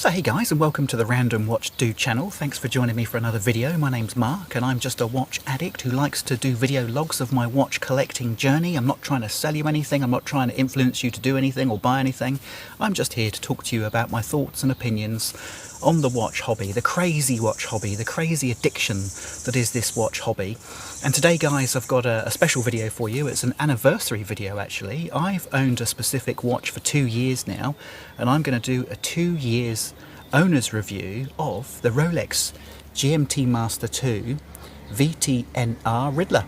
So hey guys, and welcome to the Random Watch Dude channel. Thanks for joining me for another video. My name's Mark and I'm just a watch addict who likes to do video logs of my watch collecting journey. I'm not trying to sell you anything, I'm not trying to influence you to do anything or buy anything. I'm just here to talk to you about my thoughts and opinions on the watch hobby, the crazy watch hobby, the crazy addiction that is this watch hobby. And today guys, I've got a special video for you. It's an anniversary video actually. I've owned a specific watch for 2 years now, and I'm going to do a 2 years owner's review of the Rolex GMT Master 2 VTNR Riddler.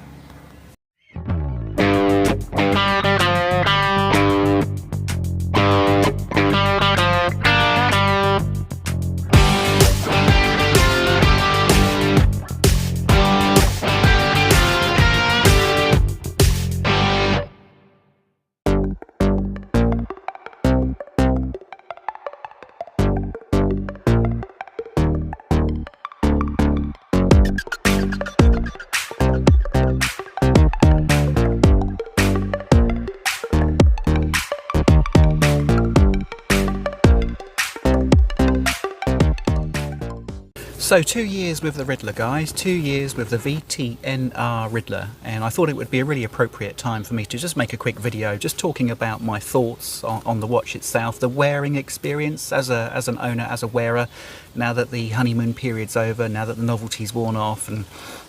So 2 years with the Riddler guys, 2 years with the VTNR Riddler, and I thought it would be a really appropriate time for me to just make a quick video just talking about my thoughts on the watch itself, the wearing experience as an owner, as a wearer, now that the honeymoon period's over, now that the novelty's worn off, and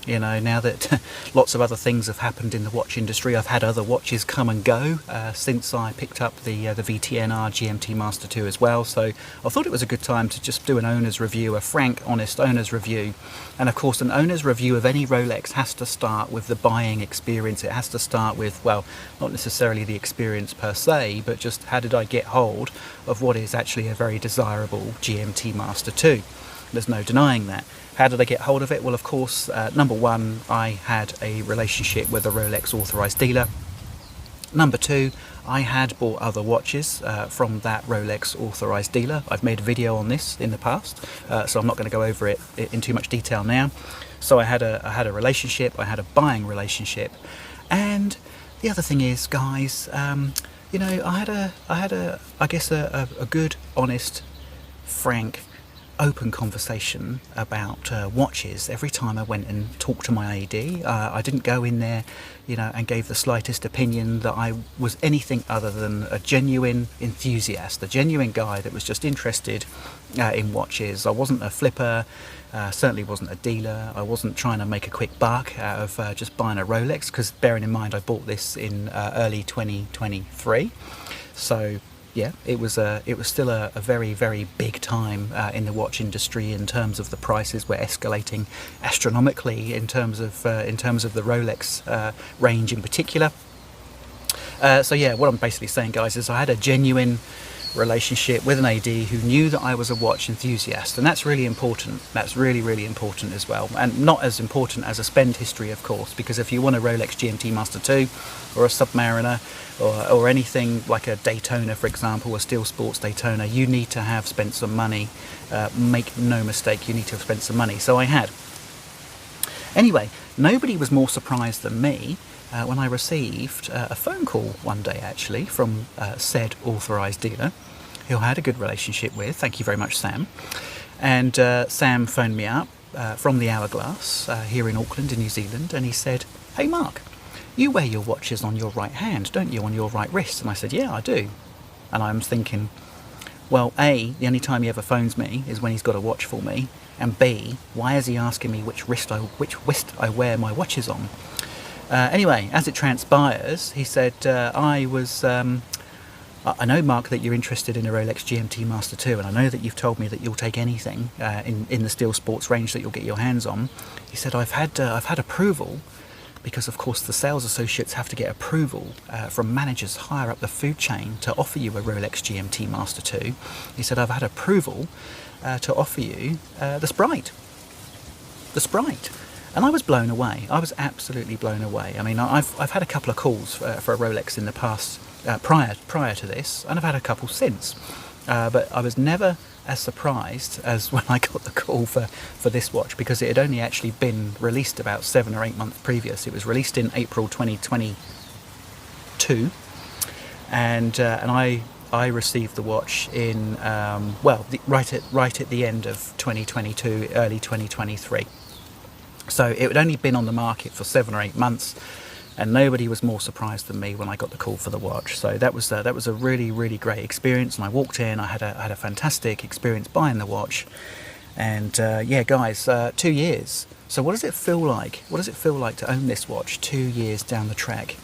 you know, now that lots of other things have happened in the watch industry. I've had other watches come and go since I picked up the VTNR GMT Master 2 as well, so I thought it was a good time to just do an owner's review, a frank, honest owner's review. And of course an owner's review of any Rolex has to start with the buying experience. It has to start with, well, not necessarily the experience per se, but just how did I get hold of what is actually a very desirable GMT Master 2. There's no denying that. How did I get hold of it? Well, of course, number one, I had a relationship with a Rolex authorized dealer. Number two, I had bought other watches from that Rolex authorized dealer. I've made a video on this in the past, so I'm not going to go over it in too much detail now. So I had a relationship, I had a buying relationship, and the other thing is, guys, you know, I guess a good, honest, frank, open conversation about watches every time I went and talked to my AD. I didn't go in there, you know, and gave the slightest opinion that I was anything other than a genuine enthusiast, a genuine guy that was just interested in watches. I wasn't a flipper, certainly wasn't a dealer. I wasn't trying to make a quick buck out of just buying a Rolex, because bearing in mind I bought this in early 2023, so yeah, it was still a very, very big time in the watch industry in terms of the prices were escalating astronomically in terms of the Rolex range in particular. So yeah, what I'm basically saying, guys, is I had a genuine relationship with an AD who knew that I was a watch enthusiast, and that's really important. That's really, really important as well, and not as important as a spend history, of course, because if you want a Rolex GMT Master 2 or a Submariner or anything like a Daytona, for example, a Steel Sports Daytona, you need to have spent some money. Make no mistake, you need to have spent some money. So I had. Anyway, nobody was more surprised than me when I received a phone call one day actually from said authorised dealer who I had a good relationship with. Thank you very much, Sam. And Sam phoned me up from the Hourglass here in Auckland in New Zealand, and he said, "Hey Mark, you wear your watches on your right hand, don't you, on your right wrist?" And I said, "Yeah, I do." And I'm thinking, well, A, the only time he ever phones me is when he's got a watch for me, and B, why is he asking me which wrist I wear my watches on? Anyway, as it transpires, he said, I know, Mark, that you're interested in a Rolex GMT Master 2, and I know that you've told me that you'll take anything in the Steel Sports range that you'll get your hands on. He said, I've had approval, because of course the sales associates have to get approval from managers higher up the food chain to offer you a Rolex GMT Master 2. He said, I've had approval to offer you the Sprite. The Sprite. And I was blown away. I was absolutely blown away. I mean, I've had a couple of calls for a Rolex in the past, prior to this, and I've had a couple since. But I was never as surprised as when I got the call for this watch, because it had only actually been released about 7 or 8 months previous. It was released in April 2022, and I I received the watch in well, right at the end of 2022, early 2023. So it had only been on the market for 7 or 8 months, and nobody was more surprised than me when I got the call for the watch. So that was a really, really great experience. And I walked in, I had a fantastic experience buying the watch. And yeah, guys, 2 years. So what does it feel like? What does it feel like to own this watch 2 years down the track?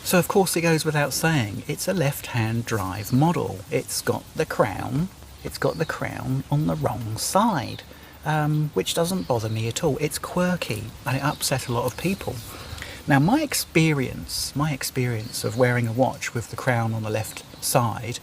So of course it goes without saying, it's a left-hand drive model. It's got the crown on the wrong side, which doesn't bother me at all. It's quirky and it upset a lot of people. Now my experience of wearing a watch with the crown on the left side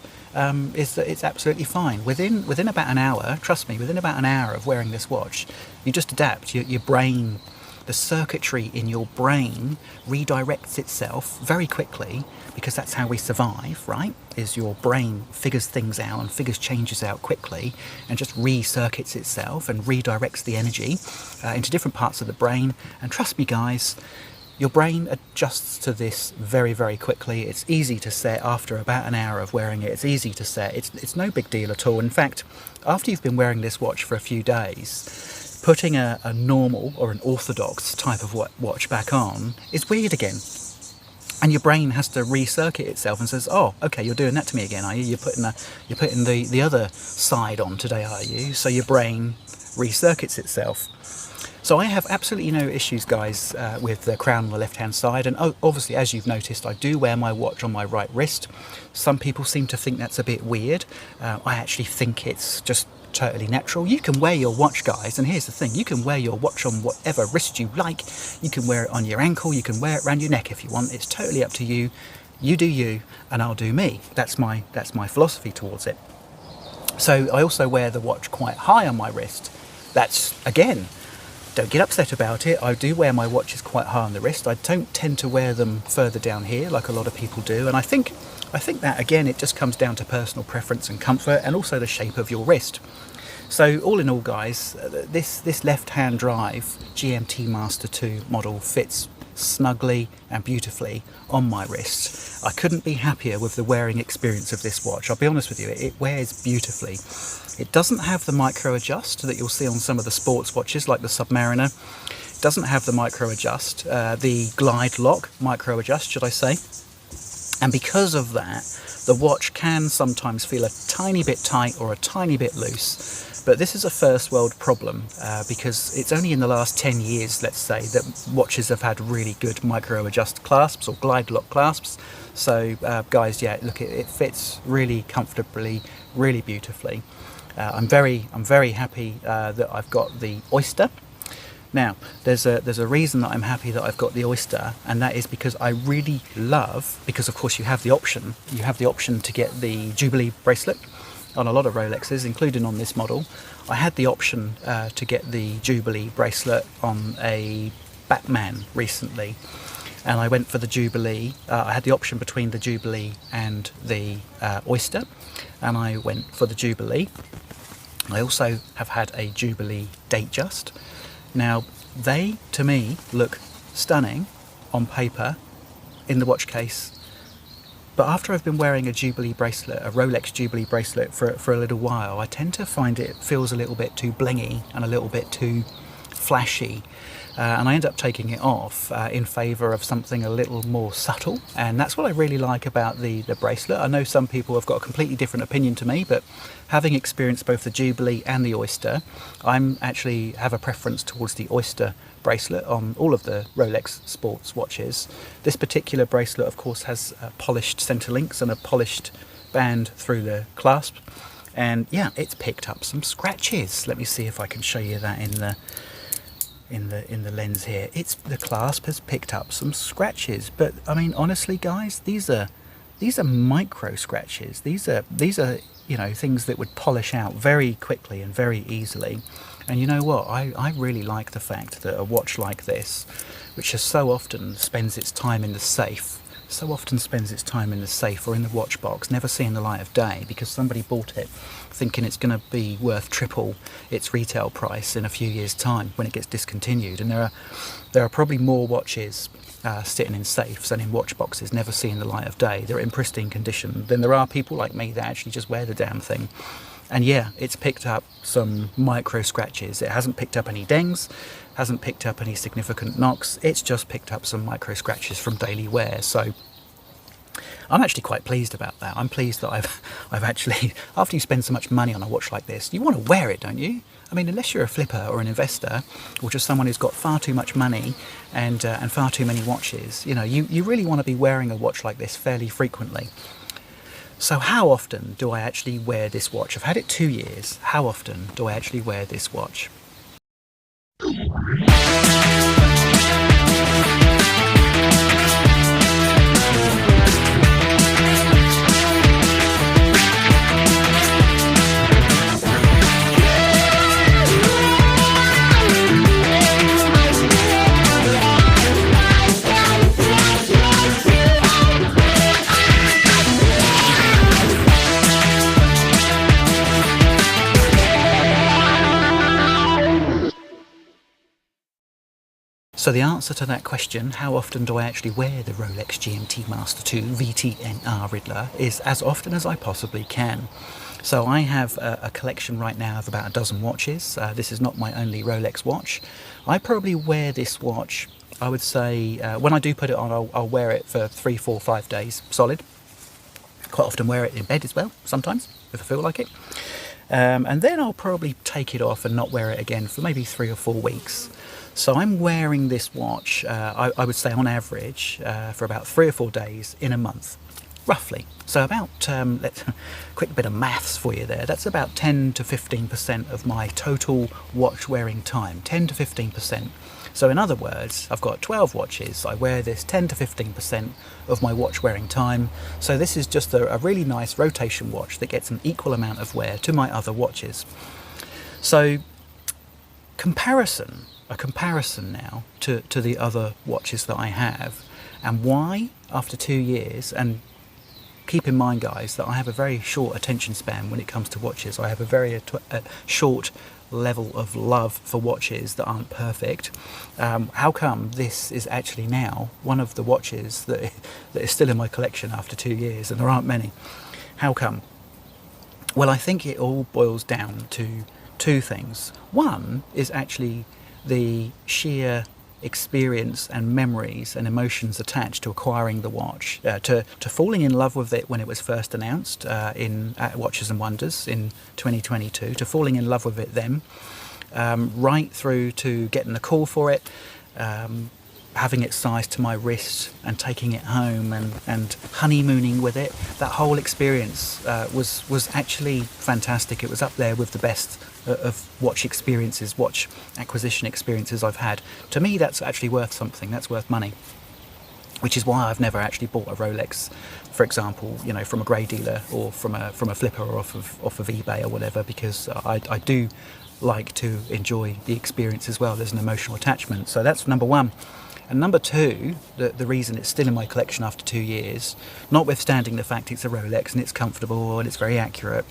is that it's absolutely fine. Within about an hour, trust me, within about an hour of wearing this watch, you just adapt. Your brain, the circuitry in your brain redirects itself very quickly, because that's how we survive, right? Is your brain figures things out and figures changes out quickly and just recircuits itself and redirects the energy into different parts of the brain. And trust me guys, your brain adjusts to this very, very quickly. It's easy to set after about an hour of wearing it. It's easy to set. It's no big deal at all. In fact, after you've been wearing this watch for a few days, putting a normal or an orthodox type of watch back on is weird again. And your brain has to recircuit itself and says, oh, okay, you're doing that to me again, are you? You're putting the other side on today, are you? So your brain recircuits itself. So I have absolutely no issues, guys, with the crown on the left-hand side. And obviously, as you've noticed, I do wear my watch on my right wrist. Some people seem to think that's a bit weird. I actually think it's just totally natural. You can wear your watch, guys, and here's the thing, you can wear your watch on whatever wrist you like. You can wear it on your ankle, you can wear it around your neck if you want. It's totally up to you. You do you and I'll do me. That's my philosophy towards it. So I also wear the watch quite high on my wrist. That's, again, don't get upset about it. I do wear my watches quite high on the wrist. I don't tend to wear them further down here like a lot of people do, and I think that, again, it just comes down to personal preference and comfort, and also the shape of your wrist. So all in all, guys, this left-hand drive GMT Master 2 model fits snugly and beautifully on my wrist. I couldn't be happier with the wearing experience of this watch. I'll be honest with you, it wears beautifully. It doesn't have the micro adjust that you'll see on some of the sports watches like the Submariner. It doesn't have the micro adjust, the glide lock micro adjust, should I say. And because of that, the watch can sometimes feel a tiny bit tight or a tiny bit loose. But this is a first world problem because it's only in the last 10 years, let's say, that watches have had really good micro adjust clasps or glide lock clasps. So guys, yeah, look, it fits really comfortably, really beautifully. I'm very happy that I've got the Oyster. Now, there's a reason that I'm happy that I've got the Oyster, and that is because I really love, because of course you have the option to get the Jubilee bracelet on a lot of Rolexes, including on this model. I had the option to get the Jubilee bracelet on a Batman recently, and I went for the Jubilee. I had the option between the Jubilee and the Oyster, and I went for the Jubilee. I also have had a Jubilee Datejust. Now, they, to me, look stunning on paper in the watch case, but after I've been wearing a Jubilee bracelet, a Rolex Jubilee bracelet for a little while, I tend to find it feels a little bit too blingy and a little bit too flashy. And I end up taking it off in favour of something a little more subtle, and that's what I really like about the bracelet. I know some people have got a completely different opinion to me, but having experienced both the Jubilee and the Oyster, I'm actually have a preference towards the Oyster bracelet on all of the Rolex sports watches. This particular bracelet, of course, has polished centre links and a polished band through the clasp, and yeah, it's picked up some scratches. Let me see if I can show you that in the lens here. The clasp has picked up some scratches, but I mean, honestly guys, these are micro scratches. These are things that would polish out very quickly and very easily. And you know what, I really like the fact that a watch like this, which so often spends its time in the safe or in the watch box, never seeing the light of day because somebody bought it thinking it's going to be worth triple its retail price in a few years' time when it gets discontinued. And there are probably more watches sitting in safes and in watch boxes never seeing the light of day. They're in pristine condition. Then there are people like me that actually just wear the damn thing. And yeah, it's picked up some micro scratches. It hasn't picked up any dings, hasn't picked up any significant knocks. It's just picked up some micro scratches from daily wear. So I'm actually quite pleased about that. I'm pleased that I've actually, after you spend so much money on a watch like this, you want to wear it, don't you? I mean, unless you're a flipper or an investor, or just someone who's got far too much money and far too many watches, you really want to be wearing a watch like this fairly frequently. So how often do I actually wear this watch? I've had it 2 years. How often do I actually wear this watch? So the answer to that question, how often do I actually wear the Rolex GMT Master 2 VTNR Riddler, is as often as I possibly can. So I have a collection right now of about a dozen watches. This is not my only Rolex watch. I probably wear this watch, I would say, when I do put it on, I'll wear it for 3, 4, 5 days solid. Quite often wear it in bed as well, sometimes, if I feel like it. And then I'll probably take it off and not wear it again for maybe 3 or 4 weeks. So I'm wearing this watch, I would say on average, for about 3 or 4 days in a month, roughly. So about, quick bit of maths for you there, that's about 10 to 15% of my total watch wearing time, 10 to 15%. So in other words, I've got 12 watches, I wear this 10 to 15% of my watch wearing time. So this is just a really nice rotation watch that gets an equal amount of wear to my other watches. So a comparison now to the other watches that I have, and why after 2 years, and keep in mind guys that I have a very short attention span when it comes to watches. I have a very short level of love for watches that aren't perfect. How come this is actually now one of the watches that is still in my collection after 2 years, and there aren't many? How come? Well, I think it all boils down to 2 things. One is actually the sheer experience and memories and emotions attached to acquiring the watch, to falling in love with it when it was first announced at Watches and Wonders in 2022, to falling in love with it then, right through to getting a call for it, having it sized to my wrist and taking it home and honeymooning with it. That whole experience was actually fantastic. It was up there with the best of watch experiences, watch acquisition experiences I've had. To me, that's actually worth something. That's worth money. Which is why I've never actually bought a Rolex, for example, you know, from a grey dealer or from a flipper or off of eBay or whatever, because I do like to enjoy the experience as well. There's an emotional attachment. So that's number one. And number two, the reason it's still in my collection after 2 years, notwithstanding the fact it's a Rolex and it's comfortable and it's very accurate,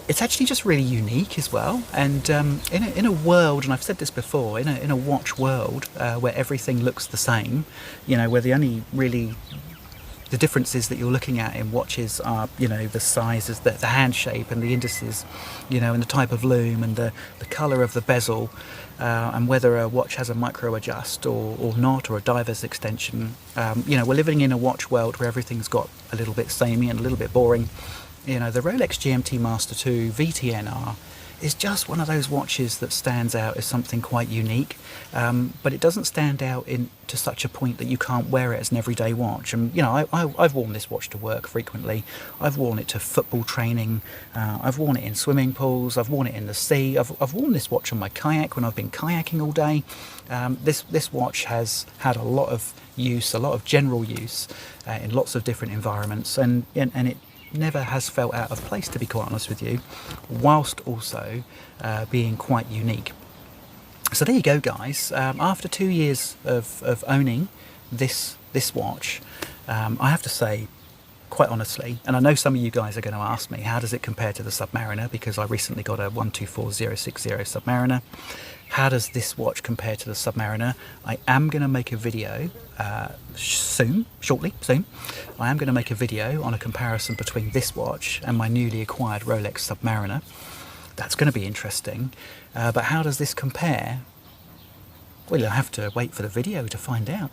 it's actually just really unique as well. And in a world, and I've said this before, in a watch world where everything looks the same, you know, where the differences that you're looking at in watches are, you know, the sizes, the hand shape and the indices, you know, and the type of lume and the colour of the bezel, and whether a watch has a micro adjust or not, or a diver's extension. You know, we're living in a watch world where everything's got a little bit samey and a little bit boring. You know, the Rolex GMT Master 2 VTNR is just one of those watches that stands out as something quite unique, but it doesn't stand out to such a point that you can't wear it as an everyday watch. And you know, I've worn this watch to work frequently. I've worn it to football training. I've worn it in swimming pools. I've worn it in the sea. I've worn this watch on my kayak when I've been kayaking all day. This watch has had a lot of use, a lot of general use in lots of different environments, and it never has felt out of place, to be quite honest with you, whilst also being quite unique. So there you go, guys. After 2 years of owning this watch, I have to say, quite honestly, and I know some of you guys are going to ask me, how does it compare to the Submariner? Because I recently got a 124060 Submariner. How does this watch compare to the Submariner? I am going to make a video soon. I am going to make a video on a comparison between this watch and my newly acquired Rolex Submariner. That's going to be interesting. But how does this compare? Well, you'll have to wait for the video to find out.